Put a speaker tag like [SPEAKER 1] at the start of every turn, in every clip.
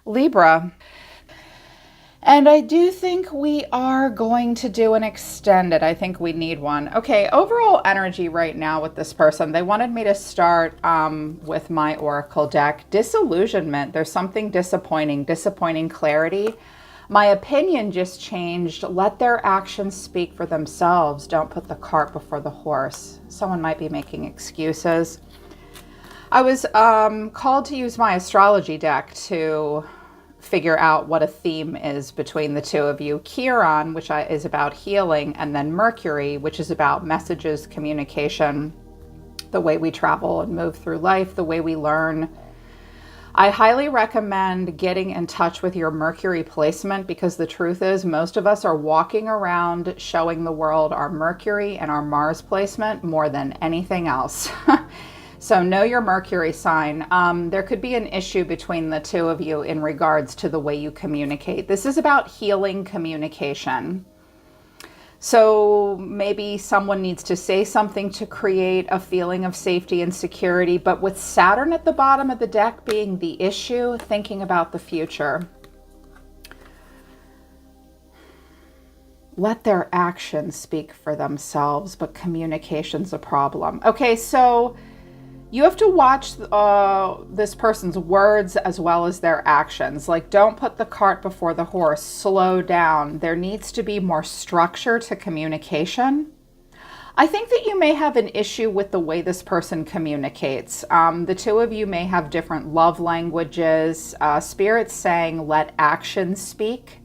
[SPEAKER 1] Libra. And I do think we are going to do an extended. I think we need one. Okay, overall energy right now with this person. They wanted me to start with my oracle deck. Disillusionment. There's something disappointing clarity. My opinion just changed. Let their actions speak for themselves. Don't put the cart before the horse. Someone might be making excuses. I was called to use my astrology deck to figure out what a theme is between the two of you. Chiron, which is about healing, and then Mercury, which is about messages, communication, the way we travel and move through life, the way we learn. I highly recommend getting in touch with your Mercury placement, because the truth is most of us are walking around showing the world our Mercury and our Mars placement more than anything else. So know your Mercury sign. There could be an issue between the two of you in regards to the way you communicate. This is about healing communication. So maybe someone needs to say something to create a feeling of safety and security, but with Saturn at the bottom of the deck being the issue, thinking about the future. Let their actions speak for themselves, but communication's a problem. Okay, so you have to watch this person's words as well as their actions. Like, don't put the cart before the horse. Slow down. There needs to be more structure to communication. I think that you may have an issue with the way this person communicates. The two of you may have different love languages. Spirit's saying let actions speak.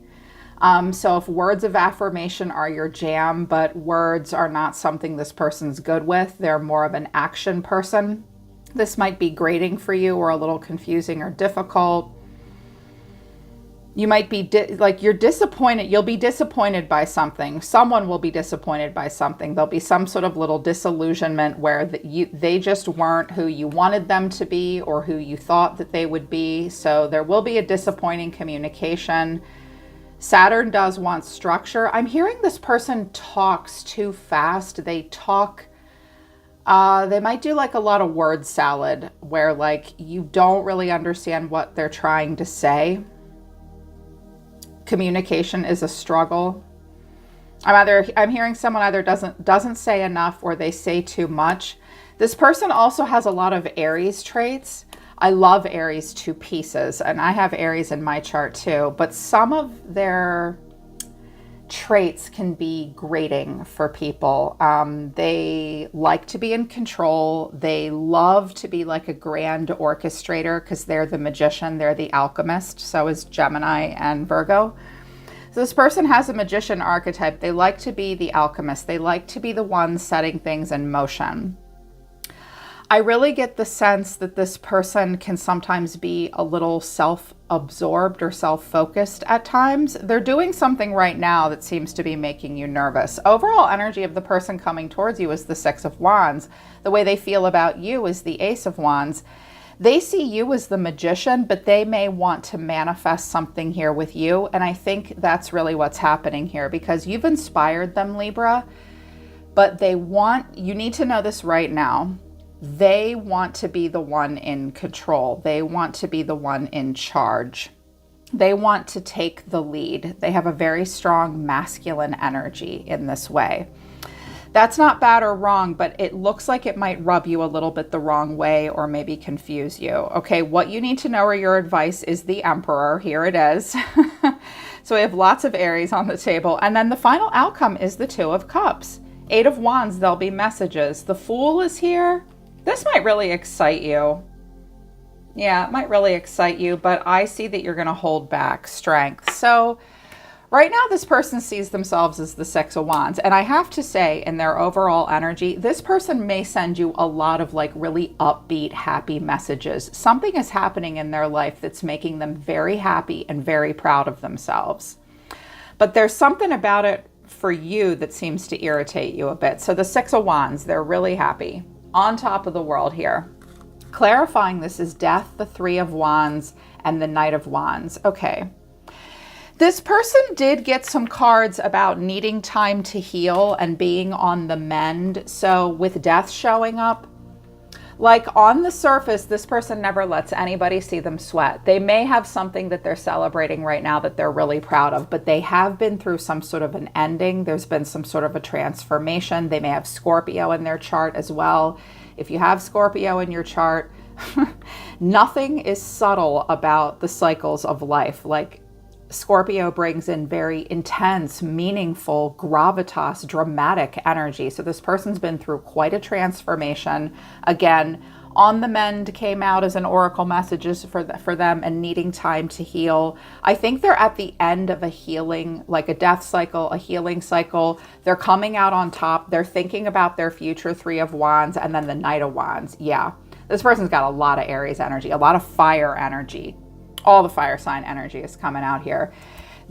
[SPEAKER 1] So if words of affirmation are your jam, but words are not something this person's good with, they're more of an action person, this might be grating for you or a little confusing or difficult. You might be you're disappointed. You'll be disappointed by something. Someone will be disappointed by something. There'll be some sort of little disillusionment where they just weren't who you wanted them to be or who you thought that they would be. So there will be a disappointing communication. Saturn does want structure. I'm hearing this person talks too fast. They talk. They might do like a lot of word salad where like you don't really understand what they're trying to say. Communication is a struggle. I'm hearing someone either doesn't say enough or they say too much. This person also has a lot of Aries traits. I love Aries to pieces, and I have Aries in my chart too, but some of their traits can be grating for people. They like to be in control. They love to be like a grand orchestrator because they're the magician, they're the alchemist. So is Gemini and Virgo. So this person has a magician archetype. They like to be the alchemist. They like to be the one setting things in motion. I really get the sense that this person can sometimes be a little self-absorbed or self-focused at times. They're doing something right now that seems to be making you nervous. Overall energy of the person coming towards you is the Six of Wands. The way they feel about you is the Ace of Wands. They see you as the magician, but they may want to manifest something here with you. And I think that's really what's happening here because you've inspired them, Libra, but you need to know this right now. They want to be the one in control. They want to be the one in charge. They want to take the lead. They have a very strong masculine energy in this way. That's not bad or wrong, but it looks like it might rub you a little bit the wrong way or maybe confuse you. Okay, what you need to know or your advice is the Emperor. Here it is. So we have lots of Aries on the table. And then the final outcome is the Two of Cups. Eight of Wands, there'll be messages. The Fool is here. This might really excite you. Yeah, it might really excite you, but I see that you're going to hold back. Strength. So right now, this person sees themselves as the Six of Wands. And I have to say, in their overall energy, this person may send you a lot of like really upbeat, happy messages. Something is happening in their life that's making them very happy and very proud of themselves. But there's something about it for you that seems to irritate you a bit. So the Six of Wands, they're really happy. On top of the world here. Clarifying this is Death, the Three of Wands, and the Knight of Wands. Okay. This person did get some cards about needing time to heal and being on the mend. So with Death showing up, Like on the surface, this person never lets anybody see them sweat. They may have something that they're celebrating right now that they're really proud of, but they have been through some sort of an ending. There's been some sort of a transformation. They may have Scorpio in their chart as well. If you have Scorpio in your chart, nothing is subtle about the cycles of life. Like Scorpio brings in very intense, meaningful, gravitas, dramatic energy. So this person's been through quite a transformation. Again, on the mend came out as an oracle messages for them and needing time to heal. I think they're at the end of a healing, like a death cycle, a healing cycle. They're coming out on top. They're thinking about their future, Three of Wands, and then the Knight of Wands. Yeah, this person's got a lot of Aries energy, a lot of fire energy. All the fire sign energy is coming out here.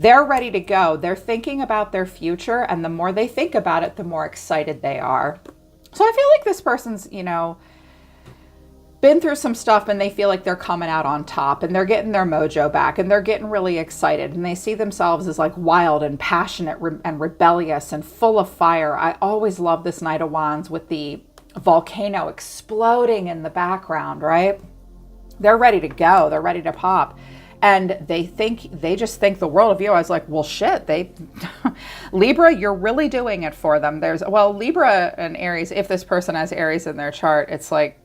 [SPEAKER 1] They're ready to go. They're thinking about their future, and the more they think about it, the more excited they are. So I feel like this person's, you know, been through some stuff and they feel like they're coming out on top and they're getting their mojo back and they're getting really excited and they see themselves as like wild and passionate and rebellious and full of fire. I always love this Knight of Wands with the volcano exploding in the background, right? They're ready to go. They're ready to pop. And they just think the world of you. I was like, well, shit, Libra, you're really doing it for them. Libra and Aries, if this person has Aries in their chart, it's like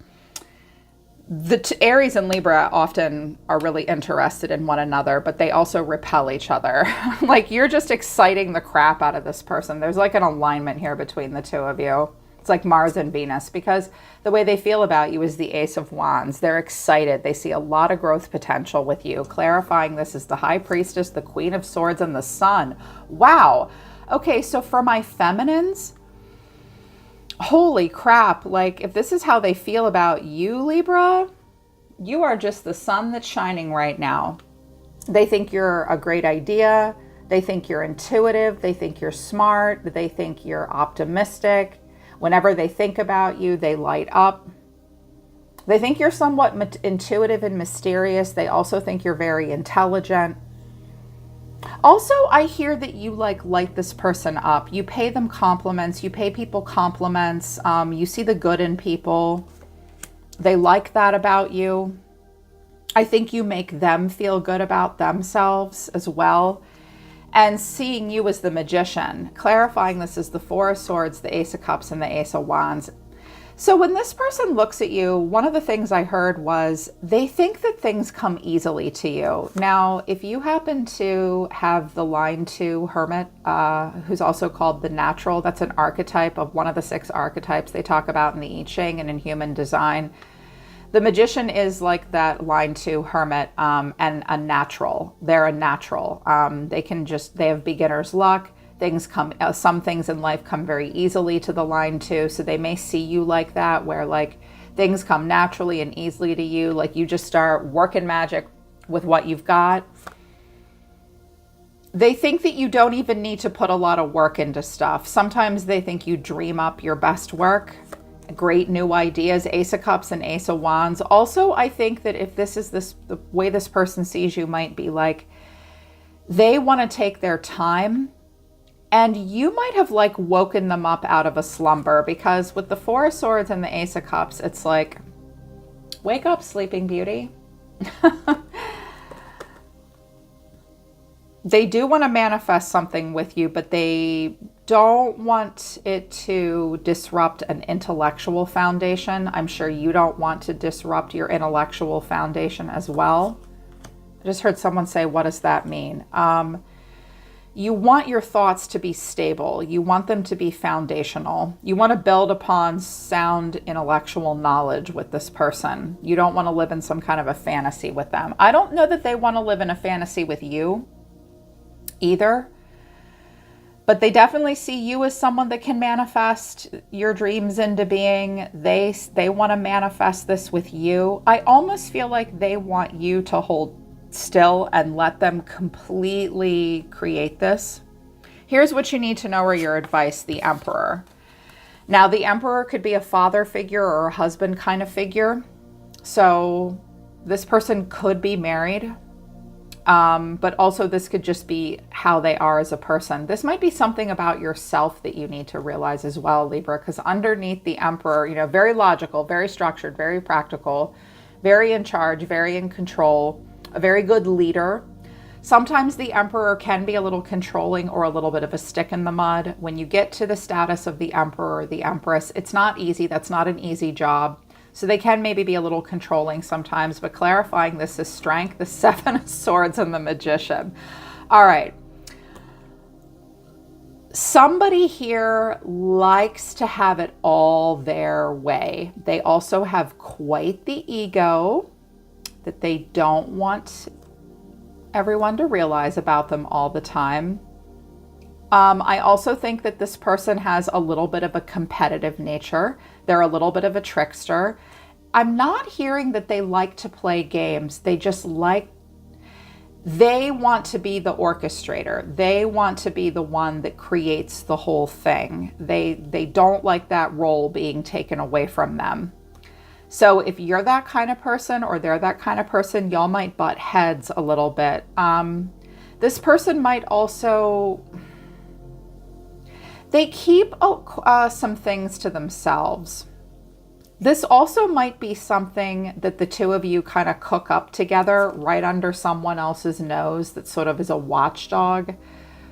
[SPEAKER 1] Aries and Libra often are really interested in one another, but they also repel each other. Like you're just exciting the crap out of this person. There's like an alignment here between the two of you. It's like Mars and Venus, because the way they feel about you is the Ace of Wands. They're excited. They see a lot of growth potential with you. Clarifying this is the High Priestess, the Queen of Swords, and the Sun. Wow. Okay, so for my feminines, holy crap. Like if this is how they feel about you, Libra, you are just the sun that's shining right now. They think you're a great idea. They think you're intuitive. They think you're smart. They think you're optimistic. Whenever they think about you, they light up. They think you're somewhat intuitive and mysterious. They also think you're very intelligent. Also, I hear that you like light this person up. You pay them compliments. You pay people compliments. You see the good in people. They like that about you. I think you make them feel good about themselves as well. And seeing you as the magician, clarifying this is the Four of Swords, the Ace of Cups, and the Ace of Wands. So when this person looks at you, one of the things I heard was they think that things come easily to you. Now, if you happen to have the line 2 Hermit, who's also called the Natural, that's an archetype of one of the 6 archetypes they talk about in the I Ching and in human design. The Magician is like that line 2 Hermit and a natural. They're a natural. They have beginner's luck. Some things in life come very easily to the line 2. So they may see you like that, where like things come naturally and easily to you. Like you just start working magic with what you've got. They think that you don't even need to put a lot of work into stuff. Sometimes they think you dream up your best work. Great new ideas, Ace of Cups and Ace of Wands. Also, I think that if this is the way this person sees you might be like, they want to take their time and you might have like woken them up out of a slumber, because with the Four of Swords and the Ace of Cups, it's like, wake up, Sleeping Beauty. They do want to manifest something with you, but they don't want it to disrupt an intellectual foundation. I'm sure you don't want to disrupt your intellectual foundation as well. I just heard someone say, what does that mean? You want your thoughts to be stable. You want them to be foundational. You want to build upon sound intellectual knowledge with this person. You don't want to live in some kind of a fantasy with them. I don't know that they want to live in a fantasy with you either, but they definitely see you as someone that can manifest your dreams into being. They want to manifest this with you. I almost feel like they want you to hold still and let them completely create this. Here's what you need to know, or your advice, the Emperor. Now, the Emperor could be a father figure or a husband kind of figure. So this person could be married. But also this could just be how they are as a person. This might be something about yourself that you need to realize as well, Libra, because underneath the Emperor, you know, very logical, very structured, very practical, very in charge, very in control, a very good leader. Sometimes the Emperor can be a little controlling or a little bit of a stick in the mud. When you get to the status of the Emperor or the Empress, it's not easy. That's not an easy job. So they can maybe be a little controlling sometimes, but clarifying this is strength, the Seven of Swords and the Magician. All right. Somebody here likes to have it all their way. They also have quite the ego that they don't want everyone to realize about them all the time. I also think that this person has a little bit of a competitive nature. They're a little bit of a trickster. I'm not hearing that they like to play games. They want to be the orchestrator. They want to be the one that creates the whole thing. They don't like that role being taken away from them. So if you're that kind of person or they're that kind of person, y'all might butt heads a little bit. This person might also, they keep some things to themselves. This also might be something that the two of you kind of cook up together right under someone else's nose that sort of is a watchdog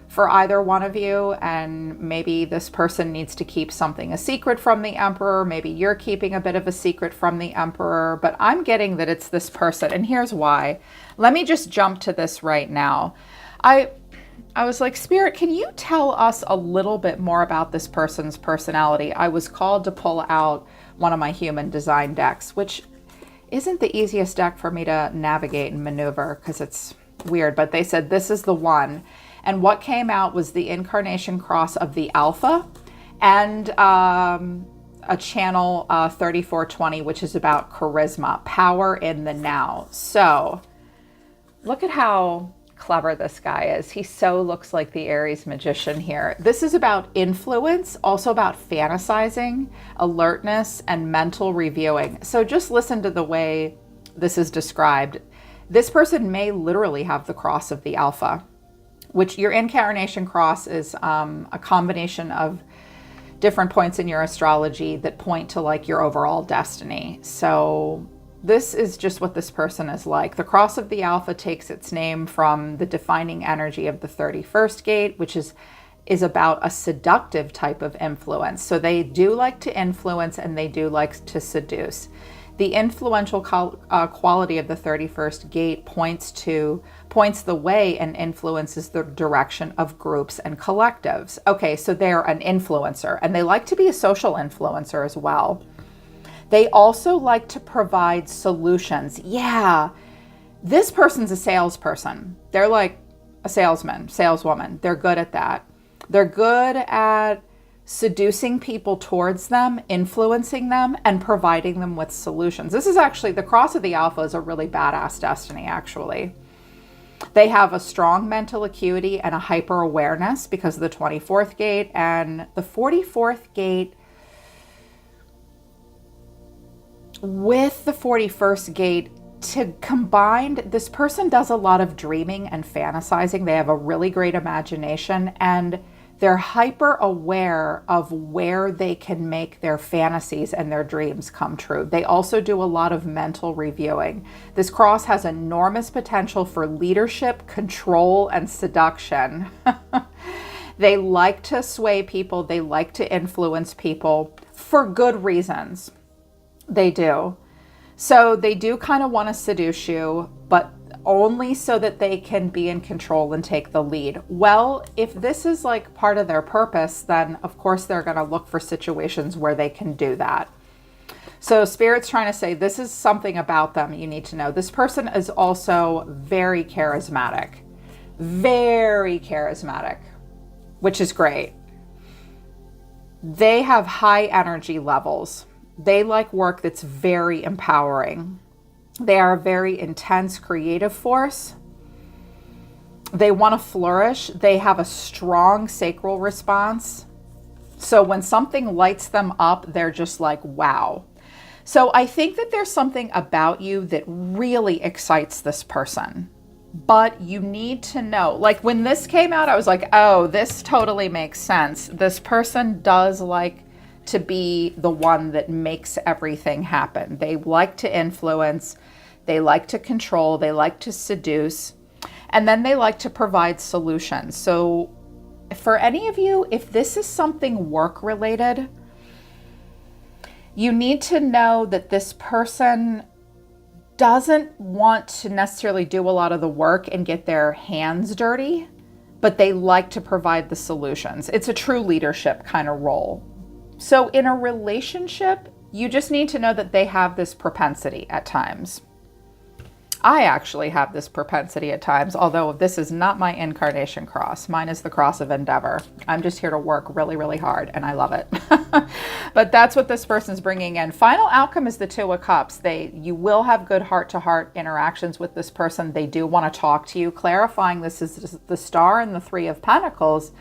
[SPEAKER 1] for either one of you, and maybe this person needs to keep something a secret from the Emperor. Maybe you're keeping a bit of a secret from the Emperor, but I'm getting that it's this person, and here's why. Let me just jump to this right now. I was like, Spirit, can you tell us a little bit more about this person's personality? I was called to pull out one of my human design decks, which isn't the easiest deck for me to navigate and maneuver because it's weird, but they said this is the one. And what came out was the incarnation cross of the Alpha and a channel 3420, which is about charisma, power in the now. So look at how clever this guy is. He so looks like the Aries magician here. This is about influence, also about fantasizing, alertness, and mental reviewing. So just listen to the way this is described. This person may literally have the cross of the Alpha, which your incarnation cross is a combination of different points in your astrology that point to like your overall destiny. So this is just what this person is like. The cross of the Alpha takes its name from the defining energy of the 31st gate, which is about a seductive type of influence. So they do like to influence and they do like to seduce. The influential quality of the 31st gate points the way and influences the direction of groups and collectives. Okay, so they're an influencer and they like to be a social influencer as well. They also like to provide solutions. Yeah, this person's a salesperson. They're like a salesman, saleswoman. They're good at that. They're good at seducing people towards them, influencing them, and providing them with solutions. This is actually, the cross of the Alpha is a really badass destiny, actually. They have a strong mental acuity and a hyper awareness because of the 24th gate, and the 44th gate with the 41st gate to combine. This person does a lot of dreaming and fantasizing. They have a really great imagination and they're hyper aware of where they can make their fantasies and their dreams come true. They also do a lot of mental reviewing. This cross has enormous potential for leadership, control, and seduction. They like to sway people. They like to influence people for good reasons. They do. So they do kind of want to seduce you, but only so that they can be in control and take the lead. Well, if this is like part of their purpose, then of course they're going to look for situations where they can do that. So Spirit's trying to say this is something about them you need to know. This person is also very charismatic, which is great. They have high energy levels. They like work that's very empowering. They are a very intense creative force. They want to flourish. They have a strong sacral response. So when something lights them up, they're just like, wow. So I think that there's something about you that really excites this person. But you need to know, like when this came out, I was like, oh, this totally makes sense. This person does like to be the one that makes everything happen. They like to influence, they like to control, they like to seduce, and then they like to provide solutions. So for any of you, if this is something work related, you need to know that this person doesn't want to necessarily do a lot of the work and get their hands dirty, but they like to provide the solutions. It's a true leadership kind of role. So in a relationship, you just need to know that they have this propensity at times. I actually have this propensity at times, although this is not my incarnation cross. Mine is the cross of endeavor. I'm just here to work really, really hard, and I love it. But that's what this person's bringing in. Final outcome is the Two of Cups. You will have good heart-to-heart interactions with this person. They do want to talk to you, clarifying this is the Star and the Three of Pentacles,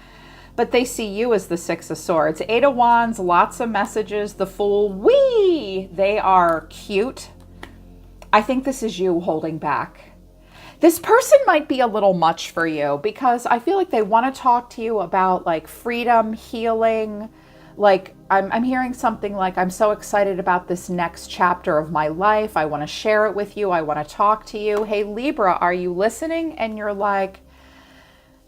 [SPEAKER 1] but they see you as the Six of Swords. Eight of Wands, lots of messages. The Fool, wee! They are cute. I think this is you holding back. This person might be a little much for you because I feel like they want to talk to you about like freedom, healing. Like I'm hearing something like, I'm so excited about this next chapter of my life. I want to share it with you. I want to talk to you. Hey, Libra, are you listening? And you're like,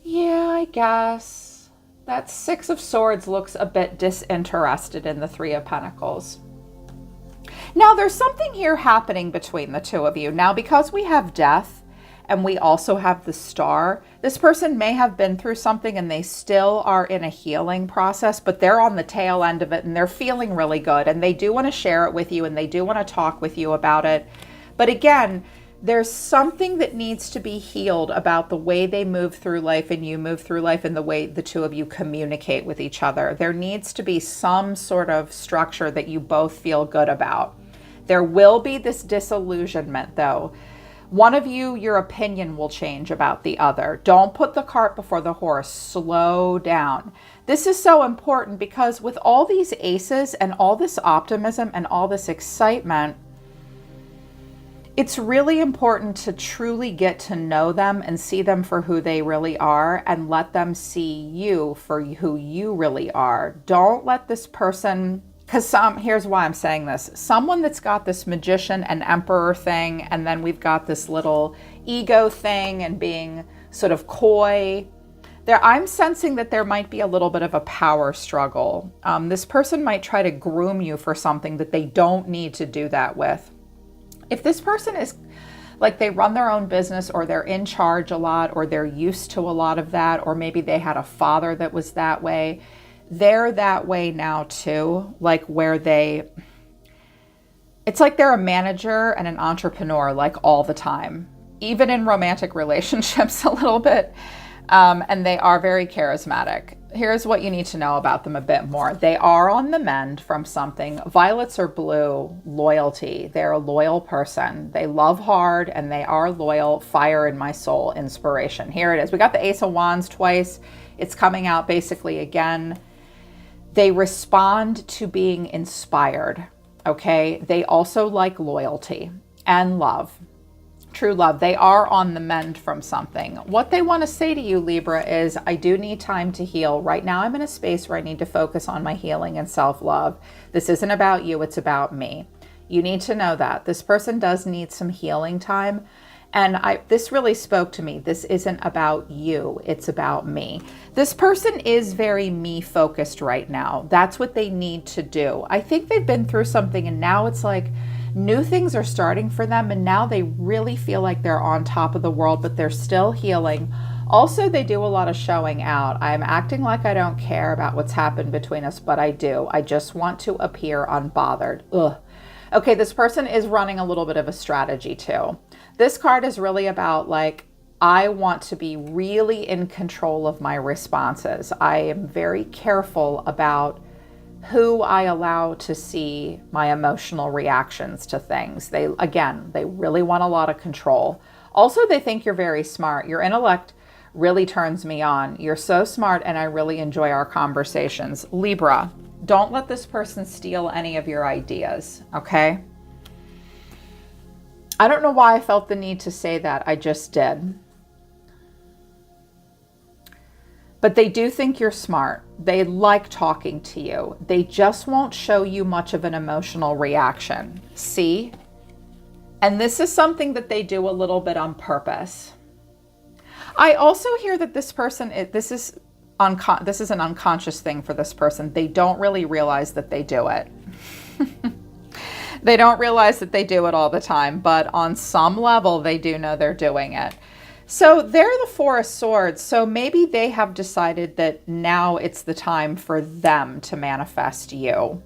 [SPEAKER 1] yeah, I guess. That Six of Swords looks a bit disinterested in the Three of Pentacles. Now, there's something here happening between the two of you. Now, because we have death and we also have the Star, this person may have been through something and they still are in a healing process, but they're on the tail end of it and they're feeling really good and they do want to share it with you and they do want to talk with you about it. But again, there's something that needs to be healed about the way they move through life and you move through life and the way the two of you communicate with each other. There needs to be some sort of structure that you both feel good about. There will be this disillusionment though. One of you, your opinion will change about the other. Don't put the cart before the horse. Slow down. This is so important because with all these aces and all this optimism and all this excitement, it's really important to truly get to know them and see them for who they really are and let them see you for who you really are. Don't let this person, because here's why I'm saying this. Someone that's got this magician and emperor thing, and then we've got this little ego thing and being sort of coy. I'm sensing that there might be a little bit of a power struggle. This person might try to groom you for something that they don't need to do that with. If this person is like they run their own business or they're in charge a lot or they're used to a lot of that, or maybe they had a father that was that way, they're that way now too. Like where it's like they're a manager and an entrepreneur like all the time, even in romantic relationships a little bit. And they are very charismatic. Here's what you need to know about them a bit more. They are on the mend from something. Violets are blue, loyalty. They're a loyal person. They love hard and they are loyal. Fire in my soul, inspiration. Here it is. We got the Ace of Wands twice. It's coming out basically again. They respond to being inspired, okay? They also like loyalty and love. True love. They are on the mend from something. What they want to say to you, Libra, is I do need time to heal. Right now I'm in a space where I need to focus on my healing and self-love. This isn't about you, it's about me. You need to know that. This person does need some healing time. And this really spoke to me. This isn't about you, it's about me. This person is very me focused right now. That's what they need to do. I think they've been through something and now it's like, new things are starting for them and now they really feel like they're on top of the world, but they're still healing. Also, they do a lot of showing out. I'm acting like I don't care about what's happened between us, but I do. I just want to appear unbothered. Ugh. Okay, this person is running a little bit of a strategy too. This card is really about like, I want to be really in control of my responses. I am very careful about who I allow to see my emotional reactions to things. They really want a lot of control. Also, they think you're very smart. Your intellect really turns me on. You're so smart and I really enjoy our conversations. Libra, don't let this person steal any of your ideas, okay? I don't know why I felt the need to say that. I just did. But they do think you're smart. They like talking to you. They just won't show you much of an emotional reaction. See? And this is something that they do a little bit on purpose. I also hear that this person, this is an unconscious thing for this person. They don't really realize that they do it. They don't realize that they do it all the time, but on some level, they do know they're doing it. So they're the Four of Swords. So maybe they have decided that now it's the time for them to manifest you.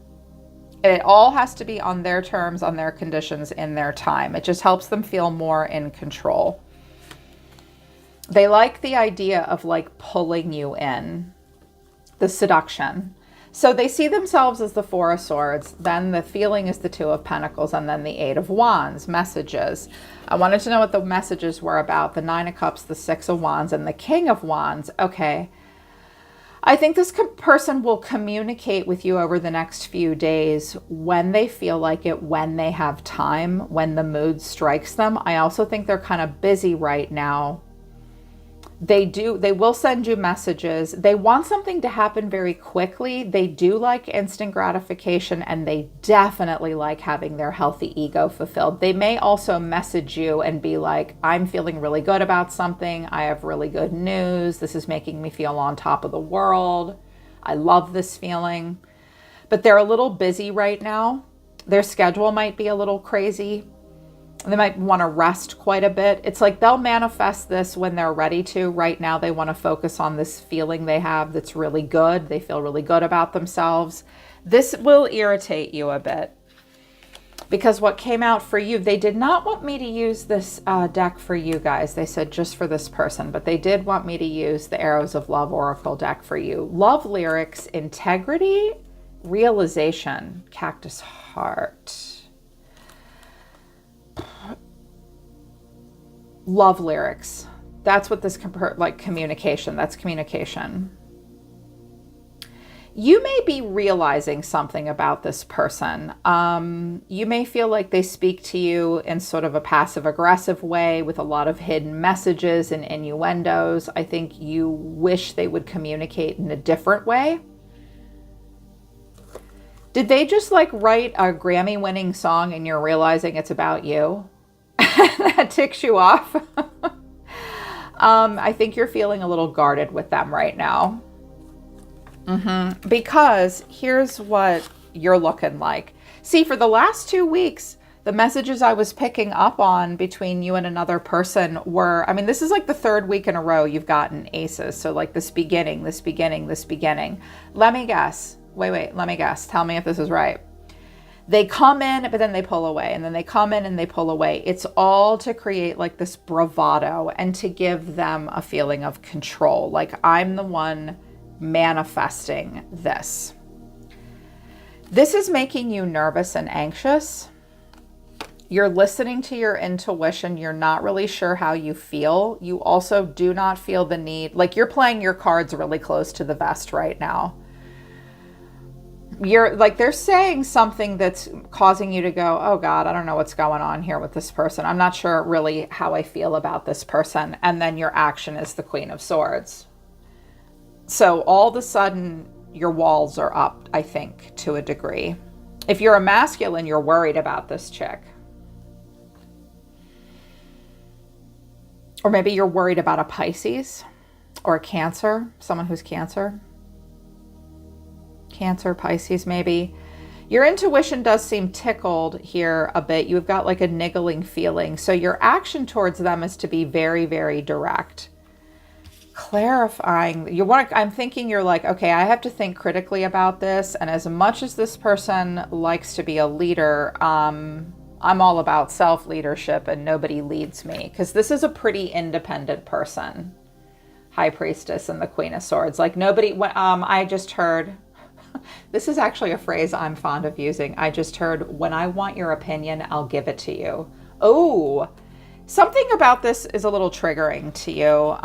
[SPEAKER 1] It all has to be on their terms, on their conditions, in their time. It just helps them feel more in control. They like the idea of like pulling you in, the seduction. So they see themselves as the Four of Swords, then the feeling is the Two of Pentacles, and then the Eight of Wands, messages. I wanted to know what the messages were about, the Nine of Cups, the Six of Wands, and the King of Wands. Okay. I think this person will communicate with you over the next few days when they feel like it, when they have time, when the mood strikes them. I also think they're kind of busy right now. They will send you messages. They want something to happen very quickly. They do like instant gratification, and they definitely like having their healthy ego fulfilled. They may also message you and be like, I'm feeling really good about something. I have really good news. This is making me feel on top of the world. I love this feeling. But they're a little busy right now. Their schedule might be a little crazy. They might want to rest quite a bit. It's like they'll manifest this when they're ready to. Right now, they want to focus on this feeling they have that's really good. They feel really good about themselves. This will irritate you a bit because what came out for you, they did not want me to use this deck for you guys. They said just for this person, but they did want me to use the Arrows of Love Oracle deck for you. Love lyrics, integrity, realization, cactus heart. Love lyrics. That's what this like communication. That's communication. You may be realizing something about this person. You may feel like they speak to you in sort of a passive aggressive way with a lot of hidden messages and innuendos. I think you wish they would communicate in a different way. Did they just like write a Grammy-winning song and you're realizing it's about you? That ticks you off. I think you're feeling a little guarded with them right now. Because here's what you're looking like. See, for the last 2 weeks, the messages I was picking up on between you and another person were, I mean, this is like the third week in a row you've gotten aces. So like this beginning, this beginning, this beginning. Let me guess. Wait, let me guess. Tell me if this is right. They come in, but then they pull away, and then they come in and they pull away. It's all to create like this bravado and to give them a feeling of control. Like I'm the one manifesting this. This is making you nervous and anxious. You're listening to your intuition. You're not really sure how you feel. You also do not feel the need, like you're playing your cards really close to the vest right now. You're like, they're saying something that's causing you to go, oh God, I don't know what's going on here with this person. I'm not sure really how I feel about this person. And then your action is the Queen of Swords. So all of a sudden your walls are up, I think, to a degree. If you're a masculine, you're worried about this chick. Or maybe you're worried about a Pisces or a Cancer, someone who's Cancer. Cancer, Pisces, maybe. Your intuition does seem tickled here a bit. You've got like a niggling feeling. So your action towards them is to be very, very direct. Clarifying. I'm thinking you're like, okay, I have to think critically about this. And as much as this person likes to be a leader, I'm all about self-leadership and nobody leads me. Because this is a pretty independent person. High Priestess and the Queen of Swords. Like nobody, I just heard... This is actually a phrase I'm fond of using. I just heard, when I want your opinion, I'll give it to you. Oh, something about this is a little triggering to you.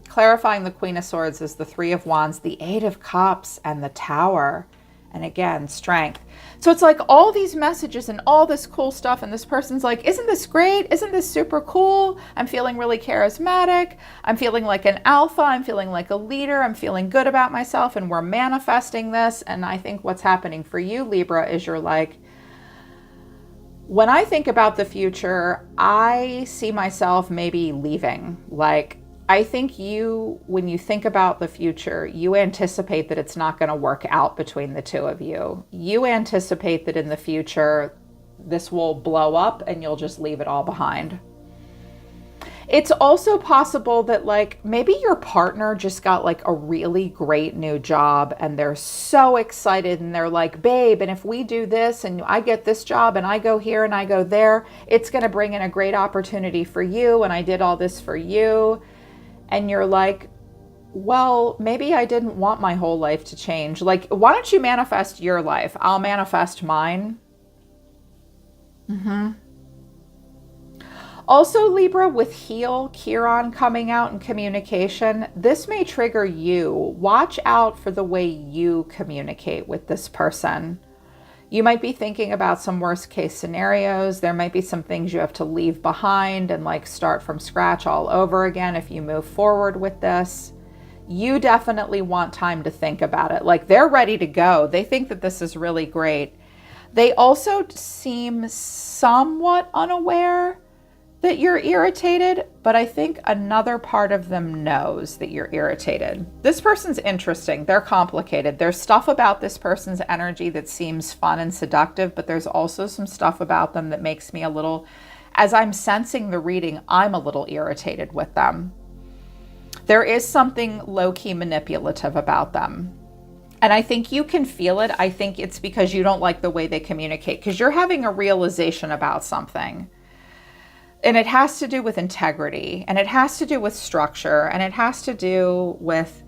[SPEAKER 1] Clarifying the Queen of Swords is the Three of Wands, the Eight of Cups, and the Tower. And again, strength. So it's like all these messages and all this cool stuff. And this person's like, isn't this great? Isn't this super cool? I'm feeling really charismatic. I'm feeling like an alpha. I'm feeling like a leader. I'm feeling good about myself. And we're manifesting this. And I think what's happening for you, Libra, is you're like, when I think about the future, I see myself maybe leaving. Like, I think you, when you think about the future, you anticipate that it's not going to work out between the two of you. You anticipate that in the future, this will blow up and you'll just leave it all behind. It's also possible that like maybe your partner just got like a really great new job and they're so excited and they're like, babe, and if we do this and I get this job and I go here and I go there, it's going to bring in a great opportunity for you. And I did all this for you. And you're like, well, maybe I didn't want my whole life to change. Like, why don't you manifest your life? I'll manifest mine. Also, Libra, with Heal, Chiron coming out in communication, this may trigger you. Watch out for the way you communicate with this person. You might be thinking about some worst case scenarios. There might be some things you have to leave behind and like start from scratch all over again if you move forward with this. You definitely want time to think about it. Like they're ready to go. They think that this is really great. They also seem somewhat unaware that you're irritated, but I think another part of them knows that you're irritated. This person's interesting. They're complicated. There's stuff about this person's energy that seems fun and seductive, but there's also some stuff about them that makes me a little, as I'm sensing the reading, I'm a little irritated with them. There is something low-key manipulative about them. And I think you can feel it. I think it's because you don't like the way they communicate, because you're having a realization about something. And it has to do with integrity, and it has to do with structure, and it has to do with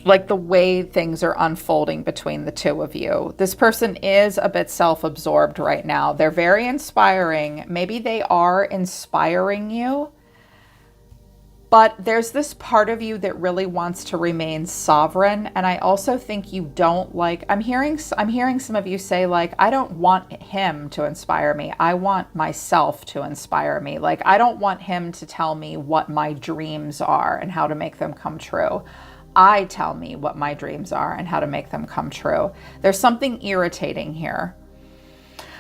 [SPEAKER 1] like the way things are unfolding between the two of you. This person is a bit self-absorbed right now. They're very inspiring. Maybe they are inspiring you, but there's this part of you that really wants to remain sovereign. And I also think you don't like, I'm hearing some of you say like, I don't want him to inspire me. I want myself to inspire me. Like, I don't want him to tell me what my dreams are and how to make them come true. I tell me what my dreams are and how to make them come true. There's something irritating here.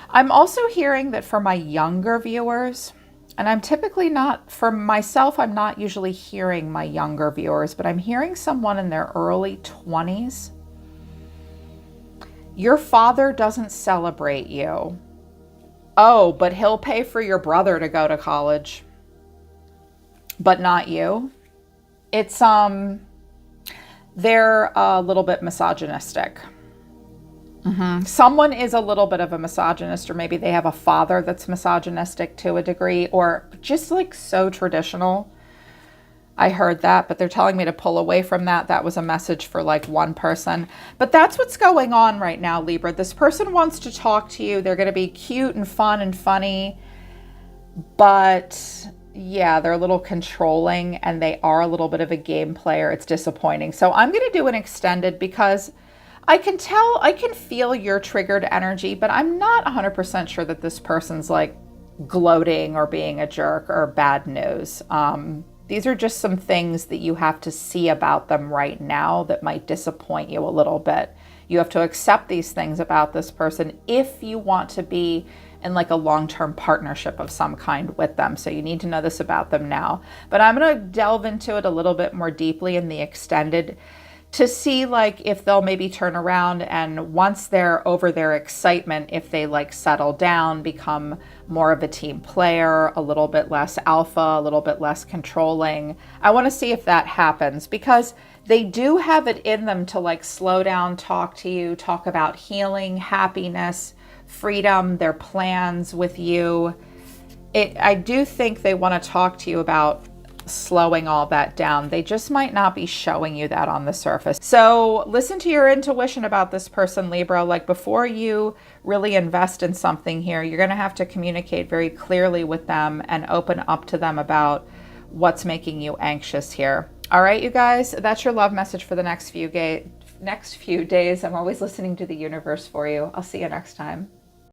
[SPEAKER 1] I'm also hearing that for my younger viewers, and I'm typically not, for myself, I'm not usually hearing my younger viewers, but I'm hearing someone in their early 20s. Your father doesn't celebrate you. Oh, but he'll pay for your brother to go to college, but not you. It's, they're a little bit misogynistic. Someone is a little bit of a misogynist, or maybe they have a father that's misogynistic to a degree, or just like so traditional. I heard that, but they're telling me to pull away from that. That was a message for like one person. But that's what's going on right now, Libra. This person wants to talk to you. They're going to be cute and fun and funny, but yeah, they're a little controlling and they are a little bit of a game player. It's disappointing. So I'm going to do an extended because I can feel your triggered energy, but I'm not 100% sure that this person's like gloating or being a jerk or bad news. These are just some things that you have to see about them right now that might disappoint you a little bit. You have to accept these things about this person if you want to be in like a long-term partnership of some kind with them. So you need to know this about them now. But I'm going to delve into it a little bit more deeply in the extended to see like if they'll maybe turn around, and once they're over their excitement, if they like settle down, become more of a team player, a little bit less alpha, a little bit less controlling. I want to see if that happens, because they do have it in them to like slow down, talk to you, talk about healing, happiness, freedom, their plans with you. I do think they want to talk to you about slowing all that down. They just might not be showing you that on the surface. So listen to your intuition about this person, Libra. Like, before you really invest in something here, you're going to have to communicate very clearly with them and open up to them about what's making you anxious here. All right, you guys, that's your love message for the next few next few days. I'm always listening to the universe for you. I'll see you next time.